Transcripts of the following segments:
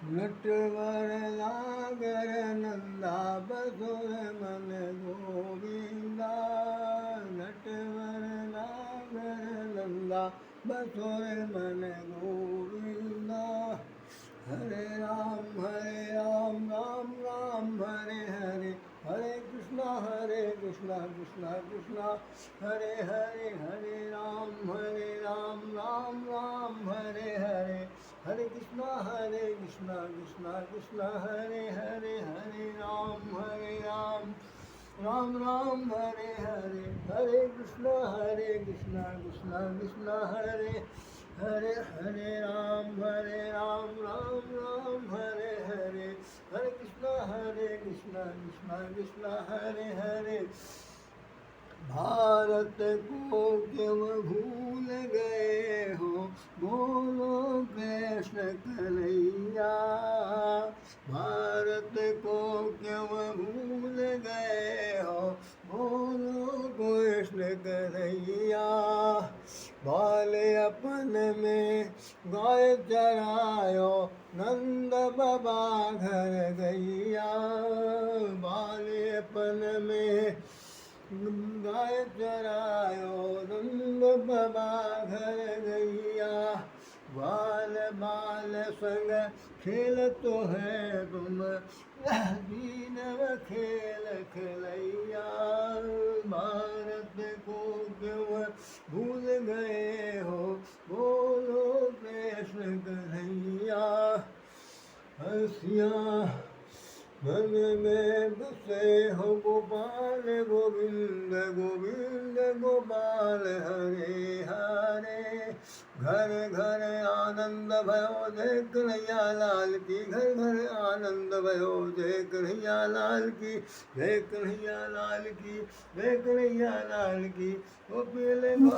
नटवर नागर नंदा बसुर मन गोविंदा। नटवर नागर नंदा बसुर मन गोविंदा। हरे राम राम राम हरे हरे, हरे कृष्णा कृष्णा कृष्णा हरे हरे, हरे राम राम राम हरे हरे, हरे कृष्णा कृष्णा कृष्णा हरे हरे, हरे राम राम राम हरे हरे, हरे कृष्णा कृष्णा कृष्णा हरे हरे, हरे राम राम हरे हरे, हरे कृष्णा कृष्णा कृष्णा हरे हरे। भारत को क्यों भूल गए हो, बोलो कृष्ण कन्हैया। भारत को क्यों भूल गए हो, बोलो कृष्ण कन्हैया। बाले अपन में गाय चरायो, नंद बाबा घर गैया। बाले अपन में गाय चरायो, नंद बाबा घर गैया। बाल बाल संग खेल तो है तुम, दीन खेल खेलैया। भारत को क्यों भूल गए हो, बोलो कृष्ण कन्हैया। हसिया मन में बसे हो गोपाल गोविंद गोविंद गोपाल हरे हरे। घर घर आनंद भयो जय कन्हैया लाल की, घर घर आनंद भयो जय कन्हैया लाल की, जय कन्हैया लाल की, जय कन्हैया लाल की। गोविंद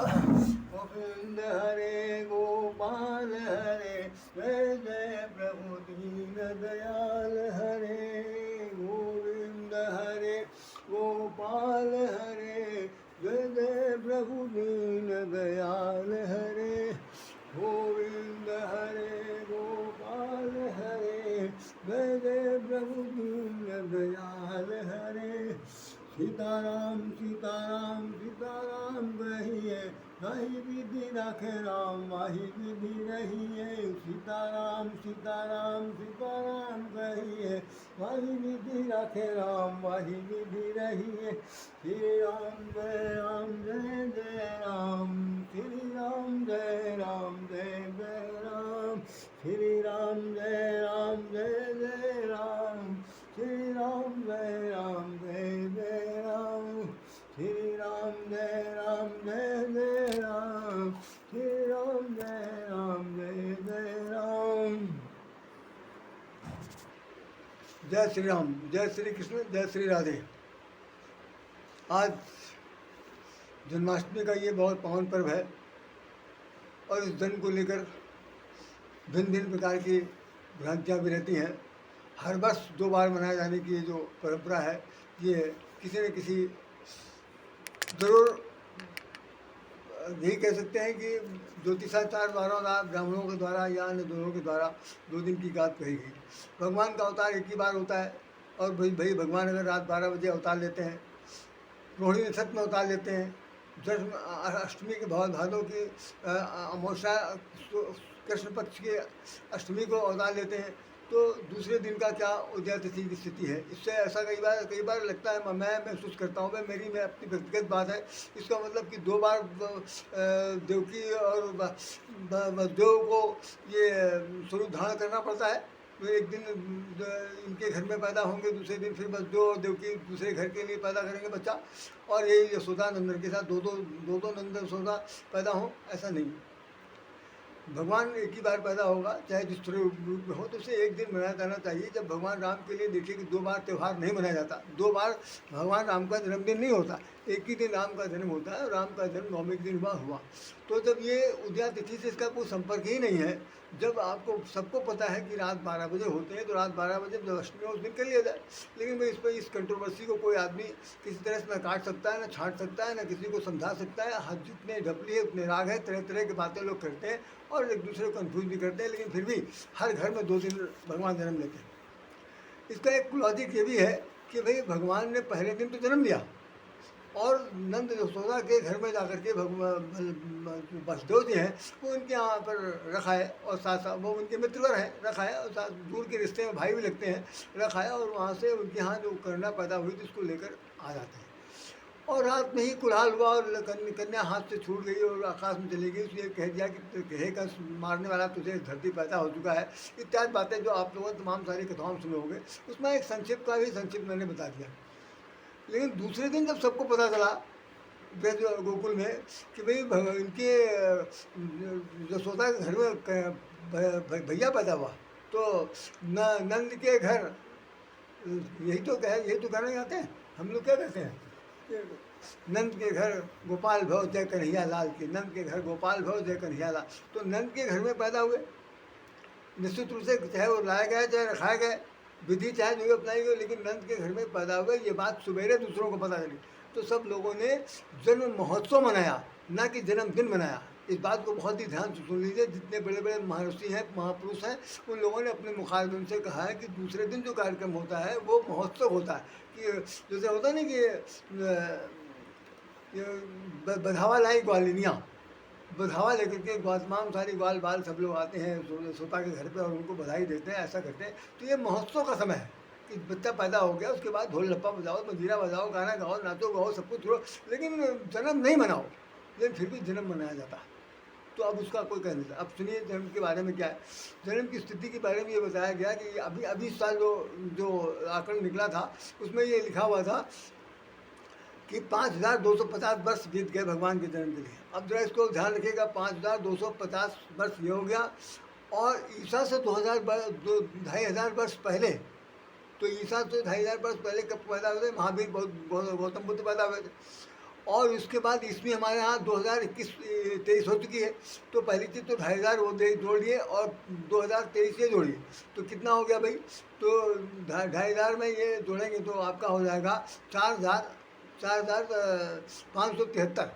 हरे गोपाल हरे, जय जय प्रभु दीन दयाल हरे। गोविंद हरे गोपाल हरे, जय जय प्रभु दीन दयाल हरे। गोविंद हरे गोपाल हरे, जय जय प्रभु दीन दयाल हरे। सीताराम सीताराम सीताराम कहिए, नहीं विधि रखे राम माही विधि रहिए। सीताराम सीताराम सीताराम कहिए, माही विधि रखे राम माही विधि रहिए। श्री राम जय राम, श्री राम जय राम जय जय राम। श्री राम जय राम जय राम, श्री राम जय राम जय जय राम। श्री राम जय राम जय राम, श्री राम जय राम जय जय राम। जय श्री राम, जय श्री कृष्ण, जय श्री राधे। आज जन्माष्टमी का ये बहुत पावन पर्व है और इस दिन को लेकर भिन्न भिन्न प्रकार की भ्रांतियाँ भी रहती हैं। हर वर्ष 2 बार मनाए जाने की जो परंपरा है, ये किसी न किसी ज़रूर यही कह सकते हैं कि ज्योतिषाचार्य द्वारा, ब्राह्मणों के द्वारा या अन्य दोनों के द्वारा 2 दिन की बात कही गई। भगवान का अवतार एक ही बार होता है और भाई भगवान अगर रात 12 बजे अवतार लेते हैं, रोहिणी नक्षत्र में अवतार लेते हैं, अष्टमी के भादों की अमावस्या कृष्ण पक्ष की अष्टमी को अवतार लेते हैं, तो दूसरे दिन का क्या उदय तिथि की स्थिति है। इससे ऐसा कई बार लगता है, मैं महसूस करता हूँ, मैं अपनी व्यक्तिगत बात है। इसका मतलब कि 2 बार देवकी और वसुदेव को ये स्वरूप धारण करना पड़ता है। तो एक दिन इनके घर में पैदा होंगे, दूसरे दिन फिर वसुदेव और देवकी दूसरे घर के लिए पैदा करेंगे बच्चा, और यही यशोदा नंदन के साथ दो नंदन यशोदा पैदा हो, ऐसा नहीं। भगवान एक ही बार पैदा होगा, चाहे जिस तरह रूप में हो, तो उसे एक दिन मनाया जाना चाहिए। जब भगवान राम के लिए देखिए कि 2 बार त्यौहार नहीं मनाया जाता, 2 बार भगवान राम का जन्मदिन नहीं होता, एक ही दिन राम का जन्म होता है और राम का जन्म नवमी के दिन हुआ। तो जब ये उदया तिथि से इसका कोई संपर्क ही नहीं है, जब आपको सबको पता है कि रात 12 बजे होते हैं, तो रात 12 बजे जब अष्टमी उस दिन कर लिया जाए। लेकिन भाई इस पर इस कंट्रोवर्सी को कोई आदमी किसी तरह से ना काट सकता है, ना छांट सकता है, ना किसी को समझा सकता है। हर जितने ढपली है उतने राग है, तरह तरह की बातें लोग करते हैं और एक दूसरे को कन्फ्यूज भी करते हैं, लेकिन फिर भी हर घर में 2 दिन भगवान जन्म लेते हैं। इसका एक लॉजिक ये भी है कि भाई भगवान ने पहले दिन तो जन्म लिया और नंद यशोदा के घर में जाकर के वसुदेव जी हैं वो उनके यहाँ पर रखा है, और साथ साथ वो उनके मित्रवर हैं रखा है, और साथ दूर के रिश्ते में भाई भी लगते हैं रखा है, और वहाँ से उनके यहाँ जो कन्या पैदा हुई थी उसको लेकर आ जाते हैं। और रात में ही कुल्हाल हुआ और कन्या हाथ से छूट गई और आकाश में चली गई, उसने कह दिया कि कहे का मारने वाला तुझे धरती पैदा हो चुका है, इत्यादि बातें जो आप लोगों ने तमाम सारी कथाओं में सुने होंगे। उसमें एक संक्षिप्त का भी संक्षिप्त मैंने बता दिया। लेकिन दूसरे दिन जब सबको पता चला ब्रज गोकुल में कि भाई इनके यशोदा के घर में भैया पैदा हुआ, तो नंद के घर, यही तो कहना चाहते हैं हम लोग, क्या कहते हैं, नंद के घर गोपाल भव जय कन्हैया लाल की, नंद के घर गोपाल भव जय कन्हैया लाल। तो नंद के घर में पैदा हुए, निश्चित रूप से चाहे वो लाया गया चाहे रखाया गया, विधि चाहे जो अपनाई गई, लेकिन नंद के घर में पैदा हुए, ये बात सवेरे दूसरों को पता चली। तो सब लोगों ने जन्म महोत्सव मनाया, ना कि जन्मदिन मनाया। इस बात को बहुत ही ध्यान से सुन लीजिए, जितने बड़े बड़े महर्षि हैं, महापुरुष हैं, उन लोगों ने अपने मुखारबिन से कहा है कि दूसरे दिन जो कार्यक्रम होता है वो महोत्सव होता है। कि जैसे होता नहीं कि बधावा लाई ग्वालिनियाँ, बधावा लेकर के तमाम सारी ग्वाल बाल सब लोग आते हैं सोता के घर पे और उनको बधाई देते हैं, ऐसा करते हैं। तो ये महोत्सव का समय है कि बच्चा पैदा हो गया, उसके बाद ढोल लप्पा बजाओ, मंजीरा बजाओ, गाना गाओ, नाचो गाओ, सब कुछ करो, लेकिन जन्म नहीं मनाओ, लेकिन फिर भी जन्म मनाया जाता है। तो अब उसका कोई कह नहीं सकता। अब सुनिए जन्म के बारे में क्या है। जन्म की स्थिति के बारे में ये बताया गया कि अभी इस साल जो आंकड़ा निकला था उसमें ये लिखा हुआ था कि 5250 वर्ष बीत गए भगवान के जन्म के लिए। अब जरा इसको ध्यान रखिएगा, 5250 वर्ष ये हो गया, और ईसा से 2500 वर्ष पहले, तो ईसा से 2500 वर्ष पहले कब पैदा हुए थे, महावीर गौतम बुद्ध पैदा हुए थे। और उसके बाद ईस्वी हमारे यहाँ 2021-23 हो चुकी है, तो पहली चीज़ तो 2500 वो जोड़ लिए और 2023 ये जोड़िए, तो कितना हो गया भाई, तो 2500 में ये जोड़ेंगे तो आपका हो जाएगा 4573,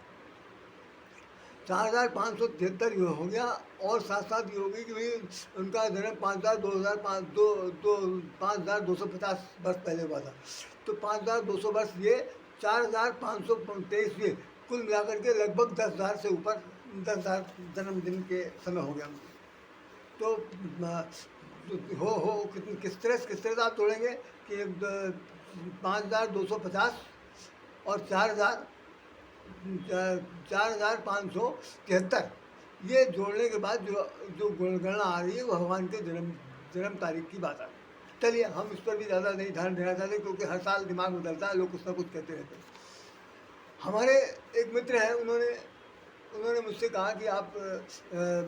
4573 ये हो गया। और साथ साथ ये होगी कि भाई उनका जन्म 5250 वर्ष पहले हुआ था, तो 5200 वर्ष ये 4523 ये कुल मिलाकर के लगभग 10,000 से ऊपर 10,000 जन्मदिन के समय हो गया। तो किस तरह से आप तोड़ेंगे कि 5250 और 4573 ये जोड़ने के बाद जो गणना आ रही है वो भगवान के जन्म तारीख की बात आ रही है। चलिए हम इस पर भी ज़्यादा नहीं ध्यान देना चाहते, क्योंकि हर साल दिमाग बदलता है, लोग कुछ ना कुछ कहते रहते हैं। हमारे एक मित्र हैं, उन्होंने मुझसे कहा कि आप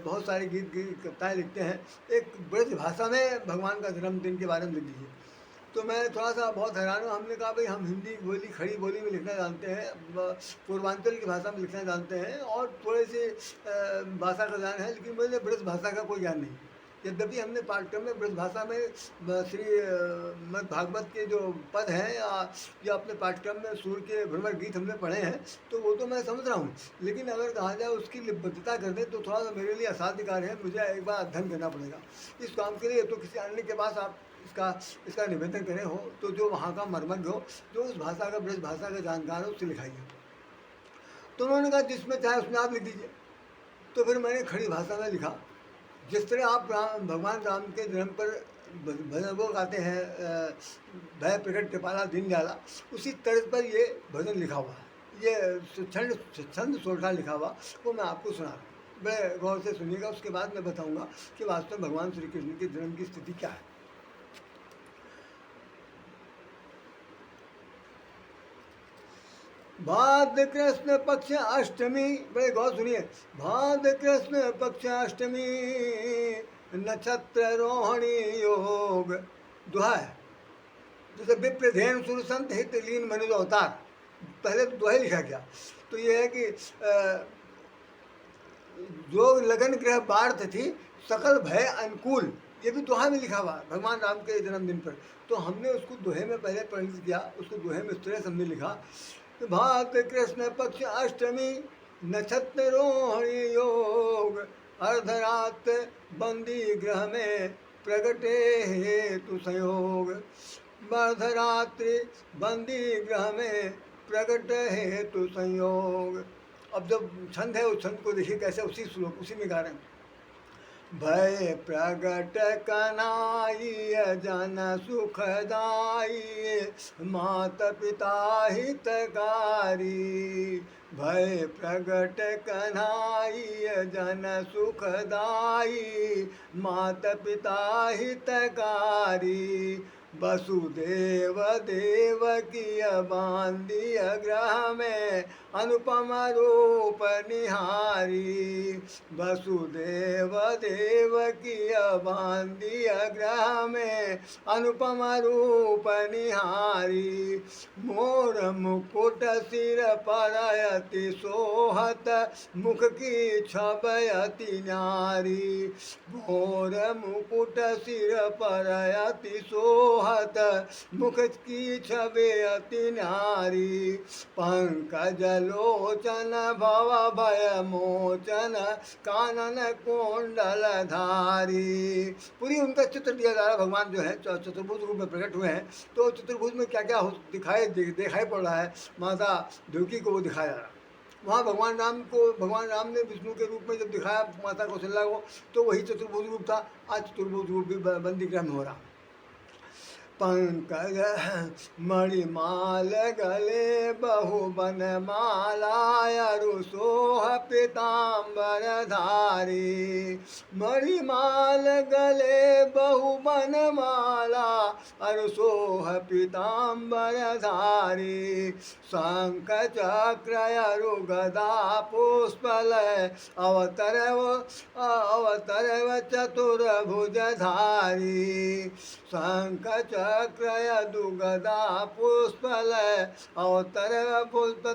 बहुत सारे गीत कविताएँ लिखते हैं, एक ब्रज भाषा में भगवान का जन्मदिन के बारे में लिख दीजिए। तो मैं थोड़ा सा बहुत हैरान हूँ। हमने कहा भाई हम हिंदी बोली खड़ी बोली में लिखना जानते हैं, पूर्वांचल की भाषा में लिखना जानते हैं और थोड़े से भाषा का ज्ञान है, लेकिन मुझे ब्रज भाषा का कोई ज्ञान नहीं। यद्यपि हमने पाठ्यक्रम में ब्रज भाषा में श्री भागवत के जो पद हैं या अपने पाठ्यक्रम में सूर्य के भ्रमर गीत हमने पढ़े हैं, तो वो तो मैं समझ रहा हूँ, लेकिन अगर कहा जाए उसकी लिपिबद्धता कर दें तो थोड़ा सा मेरे लिए असाध्य कार्य है, मुझे एक बार अध्ययन करना पड़ेगा इस काम के लिए। तो किसी अन्य के पास आप इसका निवेदन करें हो तो जो वहाँ का मर्मज्ञ हो, जो उस भाषा का ब्रज भाषा का जानकार हो, उससे लिखाइए। तो उन्होंने कहा जिसमें चाहे उसमें आप लिख दीजिए। तो फिर मैंने खड़ी भाषा में लिखा, जिस तरह आप भगवान राम के जन्म पर भजन वो गाते हैं, भय प्रकट कृपाला दीन दयाला, उसी तर्ज पर ये भजन लिखा हुआ है, ये छंद सोठा लिखा हुआ, वो मैं आपको सुना रहा हूँ। बड़े गौर से सुनिएगा, उसके बाद मैं बताऊँगा कि वास्तव में भगवान श्री कृष्ण के जन्म की स्थिति क्या है। भाद्र कृष्ण पक्ष अष्टमी, बड़े गौर सुनिए, भाद्र कृष्ण पक्ष अष्टमी नक्षत्र रोहिणी योग। दुहा है, जैसे विप्रधेन सुर संत हित लीन मनुज अवतार, पहले तो दोहे लिखा गया। तो ये है कि जो लगन ग्रह बार्थ थी सकल भय अनुकूल, ये भी दोहा में लिखा हुआ भगवान राम के जन्मदिन पर। तो हमने उसको दोहे में पहले परिणित किया, उसको दोहे में इस तरह से हमने लिखा कि भात कृष्ण पक्ष अष्टमी नक्षत्र रोहिणी योग, अर्धरात बंदी ग्रह में प्रगटे हेतु संयोग, अर्धरात्रि बंदी ग्रह में प्रगट हेतु संयोग। अब जब छंद है उस छंद को देखिए कैसे, उसी श्लोक उसी में गा रहे हैं। भय प्रगट कनाई जन सुखदाई, मात पिता हितकारी, भय प्रगट कनाई जन सुखदाई, मात पिता हितकारी, वसुदेव देवकी बांधी ग्रह में अनुपम रूप निहारी, वसुदेव देवकी बांधी ग्रह में अनुपम रूप निहारी, मोर मुकुट सिर पर अति सोहत, मुख की छवि अति न्यारी, मोर मुकुट सिर पर अति सोहत, मुख की छवि अति न्यारी, पंकज लोचन भव भय मोचन, कानन कुंडल धारी। पूरी उनका चित्र दिया जा रहा है। भगवान जो है चतुर्भुज रूप में प्रकट हुए हैं, तो चतुर्भुज में क्या क्या दिखाई पड़ रहा है, माता देवकी को वो दिखाया जा रहा है। वहाँ भगवान राम ने विष्णु के रूप में जब दिखाया माता कौशल्या को, तो वही चतुर्भुज रूप था। आज चतुर्भुज रूप भी बंदी ग्रह में हो रहा। पंकज मणिमाल गले बहुबन माला, रुसोह पीताम्बर धारी, मणिमाल गले बहुबन माला, अरुसोह पीताम्बर धारी, शंख चक्र अरु गदा पुष्पलय, अवतरव चतुर्भुज धारी, शंख चक्र यदु गदा पुष्पलय, अवतरव पुष्प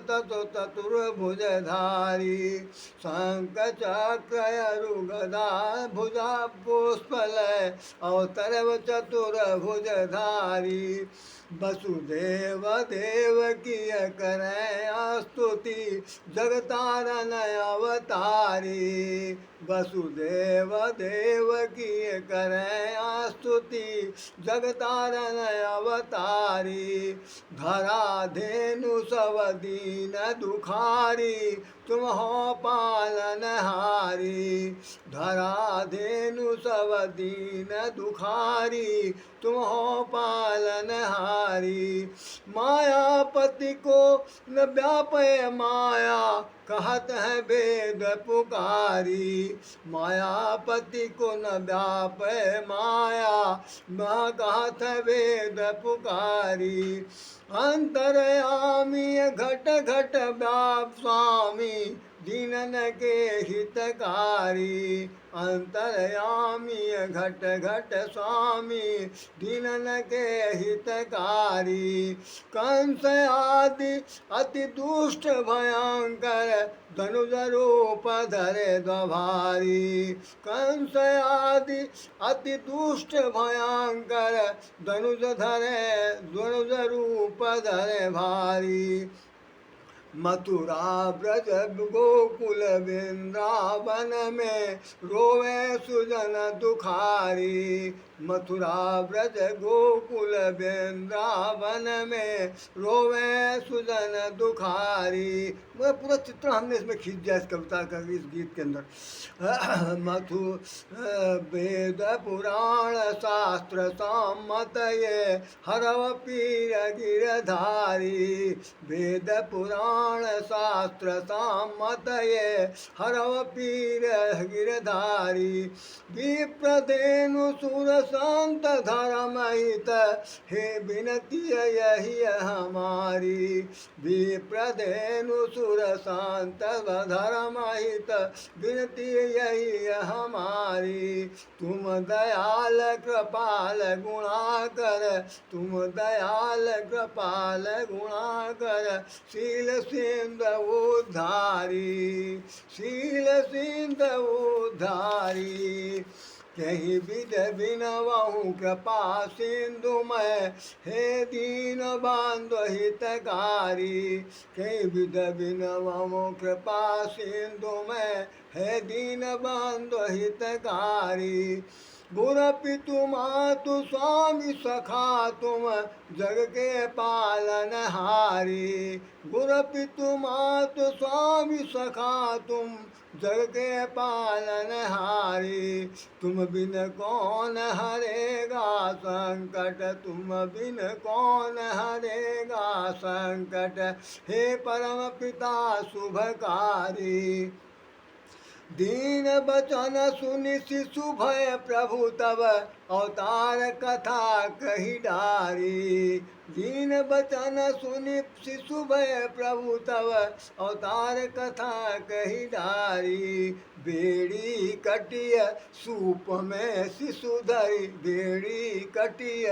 चतुर्भुज धारी, शंख चक्र यदु गदा भुजा पुष्पलय, अवतरव चतुर्भुज धारी, वसुदेव देवकी करें स्तुति, जगतारण अवतारी, वसुदेव देवकी करें स्तुति, जगतारण अवतारी, धरा धेनु सब दीन दुखारी, तुम हो पालनहारी, धरा धेनु सब दीन दुखारी, तुम हो पालनहारी, मायापति को न व्यापय माया, कहत है वेद पुकारी, मायापति को न व्यापय माया, न कहत है वेद पुकारी, अंतरयामी घट घट व्याप स्वामी, दीनन के हितकारी, अंतरयामी घट घट स्वामी, दीनन के हितकारी, कंस आदि अति दुष्ट भयंकर, धनुज रूप धरे द्वभारी, कंस आदि अति दुष्ट भयंकर, धनुज रूप धरे भारी, मथुरा ब्रज गोकुल वृंदावन में रोवे सुजन दुखारी, मथुरा ब्रज गोकुल वृंदावन में रोवे सुजन दुखारी। वह पूरा चित्र हमने इसमें खींच दिया इस कविता का, इस गीत के अंदर। वेद पुराण शास्त्र सम्मत ये हरव पीर गिरधारी, वेद पुराण पुराण शास्त्र सम्मत ये हरव पीर गिरधारी। विप्रधेनु सुर संत धर्म हित हे विनती यही हमारी। विप्रधेनु सुर संत धर्म हित विनती यही हमारी। तुम दयाल कृपाल गुणाकर, तुम दयाल कृपाल गुणाकर, शील सिंधु उद्धारी, शील सिंधु उद्धारी। कहीं विध बिनवहु कृपा सिंधु मैं, हे दीन बंधु हितकारी। कहीं विध बिनवहु कृपा सिंधु मैं, हे दीन बंधु हितकारी। गुरु पितु मातु स्वामी सखा तुम जग के पालन हारी। गुरु पितु मातु स्वामी सखा तुम जग के पालन हारी। तुम बिन कौन हरेगा संकट, तुम बिन कौन हरेगा संकट, हे परम पिता शुभकारी। दीन बचन सुनि शिशु भय प्रभु तब अवतार कथा कही डारी। दीन बचन सुनि शिशु भय प्रभु तब अवतार कथा कही डारी। बेड़ी कटिय सूप में शिशु धरी, बेड़ी कटिय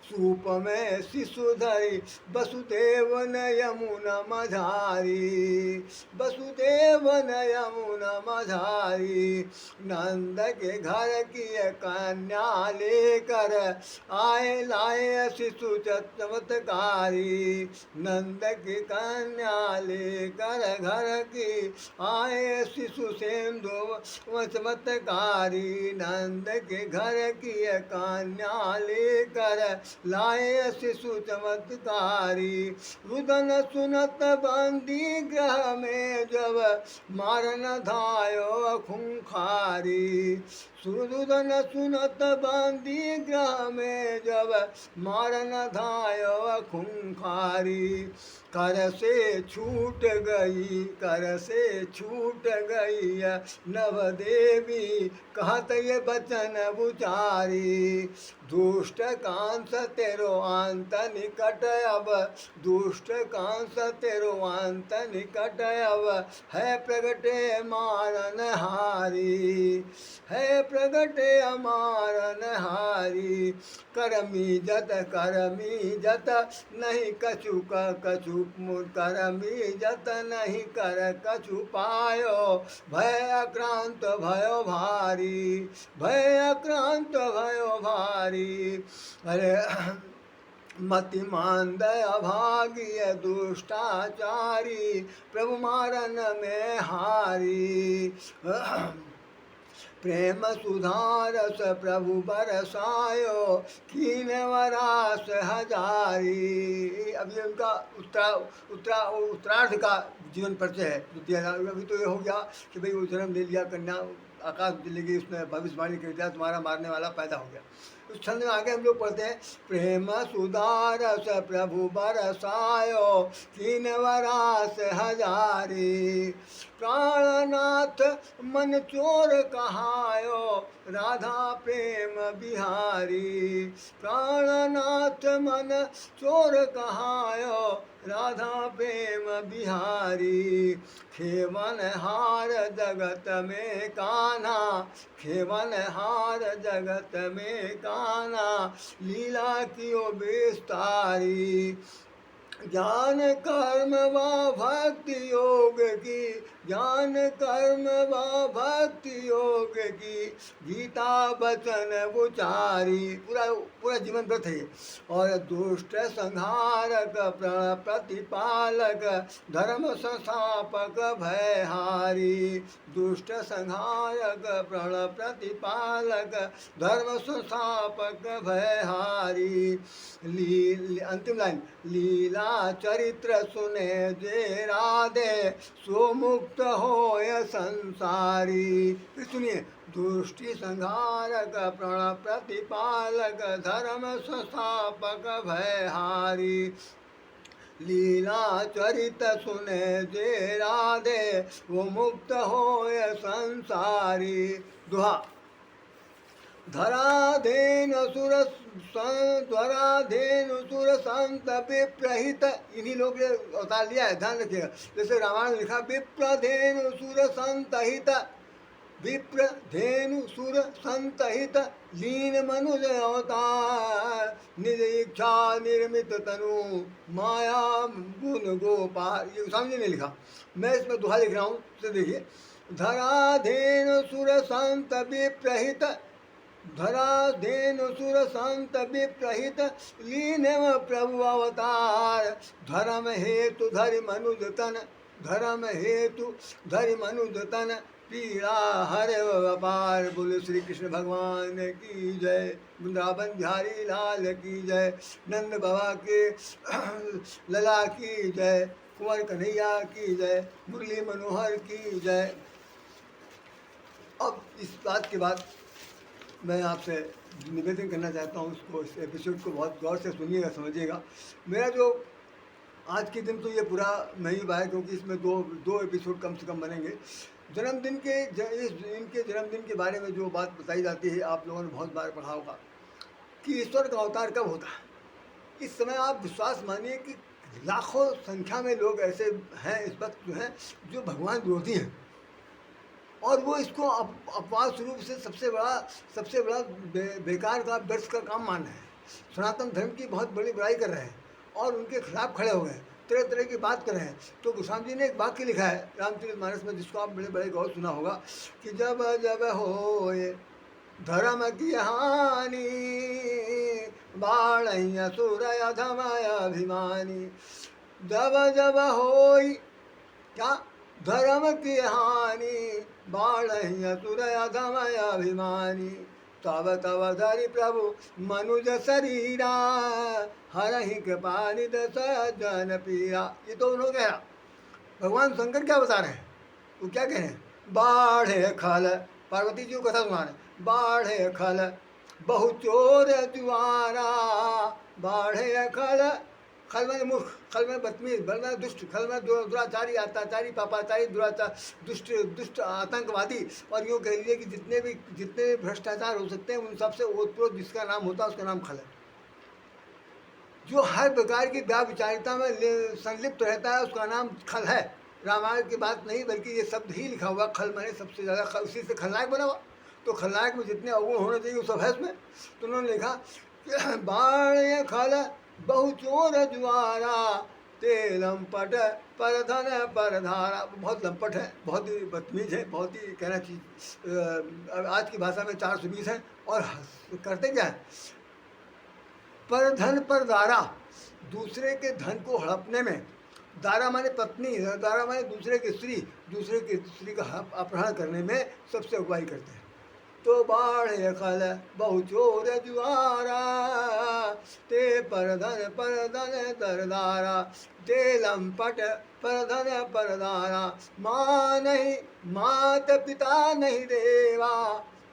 सूप में शिशु धरी। वसुदेव न यमुना मझारी, वसुदेव न यमुना मझारी। नंद के घर की कन्या लेकर आए लाए शिशु चमत्कारी। नंद की कन्या लेकर घर की आए शिशु सिंधु चमत्कारी। नंद के घर की कन्या लेकर लाए शिशु चमत्कारी। रुदन सुनत बंदी ग्रह में जब मारन धायो खूंखारी। सुरुदन सुनत बंदी ग्रह में जब मारन धायो खूंखारी। कर से छूट गई, कर से छूट गई नव देवी कहत ये बचन बुचारी। दुष्ट कांस तेरो अंत निकट अब, दुष्ट कांस तेरो अंत निकट अब, है प्रगटे मारन हारी, है प्रगटे मारन हारी। करमी जत नहीं कछु कछु, करमी जत नहीं कर कछु पायो। भय अक्रांत भयो भारी, भय अक्रांत भयो भारी। अरे मति मांद अभागिय दुष्टाचारी, प्रभु मारन में हारी। प्रेम सुधारस प्रभु बरसायो, कीन वरास हजारी। अब ये उनका उत्तरार्ध का जीवन परिचय है। अभी तो ये हो गया कि भाई वो जन्म ले लिया, कन्या आकाश चली गई, उसने भविष्यवाणी कर दिया तुम्हारा मारने वाला पैदा हो गया। उस छंद में आगे हम लोग पढ़ते हैं, प्रेम सुधारस प्रभु बरसायो, कीन वरास हजारी। प्राणनाथ मन चोर कहायो, राधा प्रेम बिहारी। प्राणनाथ मन चोर कहायो, राधा प्रेम बिहारी। खेवन हार जगत में कान्हा, खेवन हार जगत में कान्हा, लीला कियो विस्तारी। ज्ञान कर्म व भक्ति योग की, ज्ञान कर्म व भक्ति योग की, गीता वचन उचारी। पूरा जीवन व्रत है। और दुष्ट संहारक प्रण प्रतिपालक, धर्म संस्थापक भयहारी। दुष्ट संहारक प्रण प्रतिपालक, धर्म संस्थापक भयहारी। अंतिम लाइन, लीला चरित्र सुने जे राधे, सो मुक्त होय संसारी। फिर सुनिए, दुष्टि संहारक प्रण प्रतिपालक, धर्म संस्थापक भयहारी। लीला चरित सुने जे राधे, वो मुक्त होय संसारी। दुहा। धराधेन असुर धराधेन असुर संत विप्रहित, इन्हीं लोग ने अवतार लिया है, ध्यान रखिएगा। जैसे रामायण लिखा विप्रधेन असुर संतहित, विप्र धेनु सुर संतहित, लीन मनुज अवतार, निज इच्छा निर्मित तनु, माया गुण गोपाल। ये समझ नहीं लिखा, मैं इसमें दोहा लिख रहा हूँ, तो देखिए। धराधेनु सुर संत विप्रहित, धराधेनु सुर संत विप्रहित, लीन प्रभु अवतार, धर्म हेतु धरि मनुज तन, धर्म हेतु धरि मनुज तन, पीड़ा हरे अपार। बोले श्री कृष्ण भगवान की जय, वृंदावन बिहारी लाल की जय, नंद बाबा के लला की जय, कुंवर कन्हैया की जय, मुरली मनोहर की जय। अब इस बात के बाद मैं आपसे निवेदन करना चाहता हूँ, उसको, इस एपिसोड को बहुत गौर से सुनिएगा, समझिएगा। मेरा जो आज के दिन तो ये पूरा नहीं हुआ है, क्योंकि इसमें दो एपिसोड कम से कम बनेंगे। जन्मदिन के इनके जन्मदिन के बारे में जो बात बताई जाती है, आप लोगों ने बहुत बार पढ़ा होगा कि ईश्वर का अवतार कब होता है। इस समय आप विश्वास मानिए कि लाखों संख्या में लोग ऐसे हैं इस वक्त जो हैं, जो भगवान विरोधी हैं, और वो इसको अपवाद स्वरूप से सबसे बड़ा बेकार का, व्यर्थ का काम मान रहे हैं। सनातन धर्म की बहुत बड़ी बुराई कर रहे हैं और उनके खिलाफ खड़े हो गए, तरह तरह की बात कर रहे हैं। तो गोस्वामी जी ने एक वाक्य लिखा है रामचरितमानस में, जिसको आप बड़े गौर सुना होगा कि जब जब हो धर्म की हानि, बाढ़ असुर अधमय अभिमानी। जब जब हो क्या धर्म की हानि, बाढ़ असुर अधमय अभिमानी। तब तब धरि प्रभु मनुज शरीरा, हरहि कृपा निधि सज्जन पीरा। ये तो उन्होंने कहा, भगवान शंकर क्या बता रहे हैं, वो क्या कह रहे हैं? बाढ़े खल, पार्वती जी को कथा सुना रहे, बाढ़े खल बहु चोर जुआरा, बाढ़े खल, खल में मूर्ख, खल में बदतमीज, बल में दुष्ट, खल में दुराचारी, अत्याचारी, पापाचारी, दुराचार, दुष्ट आतंकवादी, और यूँ कह लीजिए कि जितने भ्रष्टाचार हो सकते हैं, उन सबसे ओतप्रोत जिसका नाम होता है उसका नाम खल है। जो हर प्रकार की व्याभिचारिता में संलिप्त रहता है उसका नाम खल है। रामायण की बात नहीं, बल्कि ये शब्द ही लिखा हुआ, खल मैंने सबसे ज़्यादा, उसी से खलनायक बना हुआ। तो खलनायक में जितने अवगुण होने चाहिए वो सब है इसमें। तो उन्होंने लिखा बाण खल बहु चोर जुआरा, ते लंपट पर धन पर धारा। बहुत लंपट है, बहुत ही बदतमीज है, बहुत ही कहना चाहिए आज की भाषा में 420 है। और करते क्या है? पर धन पर दारा, दूसरे के धन को हड़पने में, दारा माने पत्नी, दारा माने दूसरे की स्त्री का अपहरण करने में सबसे अगुवाई करते हैं। तो बाढ़ खल बहु चोर जुआरा, ते पर धन दरदारा, ते लंपट पर धन पर दारा। माँ नहीं मात पिता नहीं देवा,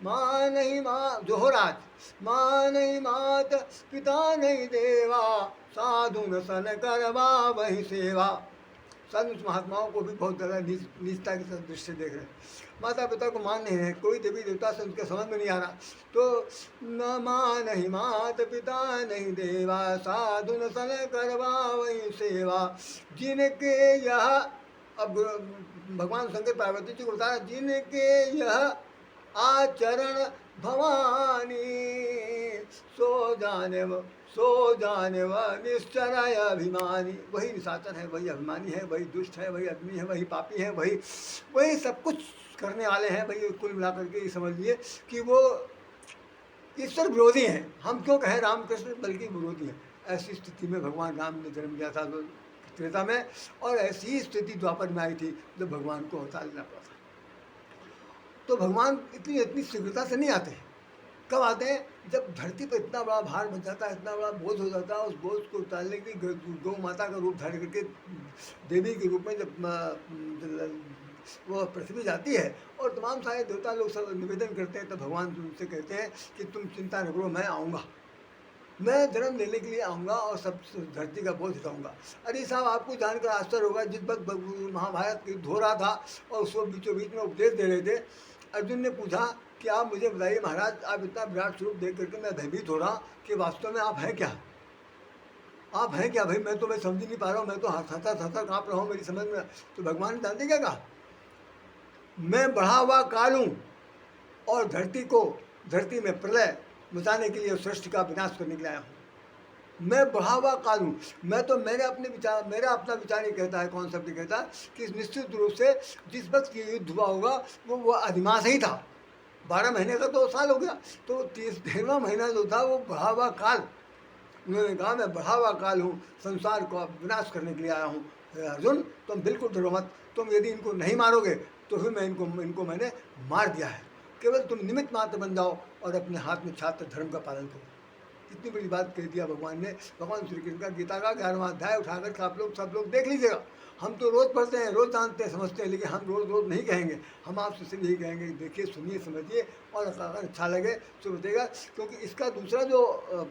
माँ नहीं माँ जोहराज, माँ नहीं मात पिता नहीं देवा, साधु न सन करवा वही सेवा। संत महात्माओं को भी बहुत ज़्यादा नीचता की दृष्टि देख रहे हैं, माता पिता को मान नहीं रहे, कोई देवी देवता से उनके समझ में नहीं आ रहा। तो न माँ नहीं मात पिता नहीं देवा, साधु न सन करवा वही सेवा। जिनके यह, अब भगवान शंकर पार्वती जी को बता रहा, जिनके यह आचरण भवानी, सो जाने व निश्चराय अभिमानी। वही निशाचर है, वही अभिमानी है, वही दुष्ट है, वही आदमी है, वही पापी है, वही सब कुछ करने वाले हैं। वही कुल मिलाकर के ये समझ लिए कि वो ईश्वर विरोधी हैं। हम क्यों कहें रामकृष्ण, बल्कि विरोधी हैं। ऐसी स्थिति में भगवान राम ने जन्म लिया था त्रेता में, और ऐसी ही स्थिति द्वापर में आई थी जब भगवान को अवतार लेना पड़ा था। तो भगवान इतनी शीघ्रता से नहीं आते। कब आते हैं? जब धरती पर इतना बड़ा भार बन जाता है, इतना बड़ा बोझ हो जाता है, उस बोझ को उतारने के लिए गौ माता का रूप धारण करके देवी के रूप में जब वो पृथ्वी जाती है, और तमाम सारे देवता लोग सब निवेदन करते हैं, तो भगवान उनसे कहते हैं कि तुम चिंता न करो, मैं आऊँगा। मैं जन्म लेने के लिए आऊँगा और सब धरती का बोझ उठाऊँगा। अरे साहब, आपको जानकर आश्चर्य होगा, जिस वक़्त महाभारत युद्ध हो रहा था और उस वक़्त बीचों बीच में उपदेश दे रहे थे, अर्जुन ने पूछा कि आप मुझे बताइए महाराज, आप इतना विराट स्वरूप देख करके मैं भयभीत हो रहा हूँ कि वास्तव में आप हैं क्या? आप हैं क्या भाई? मैं समझ ही नहीं पा रहा हूँ, मैं तो थर-थर काँप रहा हूँ, मेरी समझ में। तो भगवान ने जानते क्या कहा? मैं बढ़ा हुआ काल हूँ और धरती में प्रलय मचाने के लिए, सृष्टि का विनाश करने के लिए आया हूँ। मैं बढ़ा हुआ काल हूँ। मैं तो मेरा अपना विचार ये कहता है, कॉन्सेप्ट ये कहता है कि निश्चित रूप से जिस वक्त ये युद्ध हुआ होगा वो अधिमास ही था। 12 महीने का तो साल हो गया, तो 13वां महीना जो था वो बढ़ा हुआ काल। उन्होंने कहा मैं बढ़ा हुआ काल हूँ, संसार को विनाश करने के लिए आया हूँ। अर्जुन, तुम बिल्कुल डरो मत, तुम यदि इनको नहीं मारोगे तो फिर मैं इनको मैंने मार दिया है। केवल तुम निमित्त मात्र बन जाओ और अपने हाथ में छात्र धर्म का पालन करो। इतनी बड़ी बात कह दिया भगवान ने। भगवान श्री कृष्ण का गीता का 11वां अध्याय उठाकर के आप लोग सब लोग देख लीजिएगा। हम तो रोज़ पढ़ते हैं, रोज़ जानते हैं, समझते हैं, लेकिन हम रोज़ नहीं कहेंगे। हम आपसे सिर्फ यही कहेंगे कि देखिए, सुनिए, समझिए, और अगर अच्छा लगे तो बताइएगा, क्योंकि इसका दूसरा जो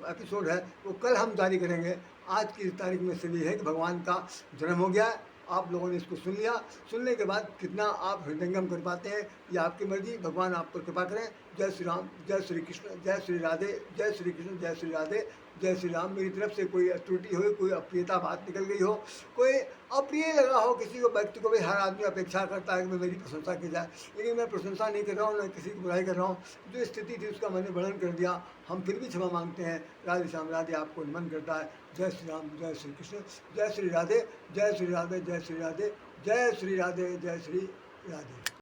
एपिसोड है वो कल हम जारी करेंगे। आज की तारीख में सिर्फ ये है कि भगवान का जन्म हो गया है, आप लोगों ने इसको सुन लिया। सुनने के बाद कितना आप हृदयंगम कर पाते हैं ये आपकी मर्जी। भगवान आप पर कृपा करें। जय श्री राम, जय श्री कृष्ण, जय श्री राधे, जय श्री कृष्ण, जय श्री राधे, जय श्री राम। मेरी तरफ से कोई त्रुटि हो, कोई अप्रियता बात निकल गई हो, कोई अप्रिय लगा हो किसी को, व्यक्ति को भी, हर आदमी अपेक्षा करता है कि मेरी प्रशंसा की जाए, लेकिन मैं प्रशंसा नहीं कर रहा हूँ, न किसी की बुराई कर रहा हूँ। जो स्थिति थी उसका मैंने वर्णन कर दिया। हम फिर भी क्षमा मांगते हैं। राधे श्याम, राधे आपको नमन करता है। जय श्री राम, जय श्री कृष्ण, जय श्री राधे, जय श्री राधे, जय श्री राधे, जय श्री राधे, जय श्री राधे।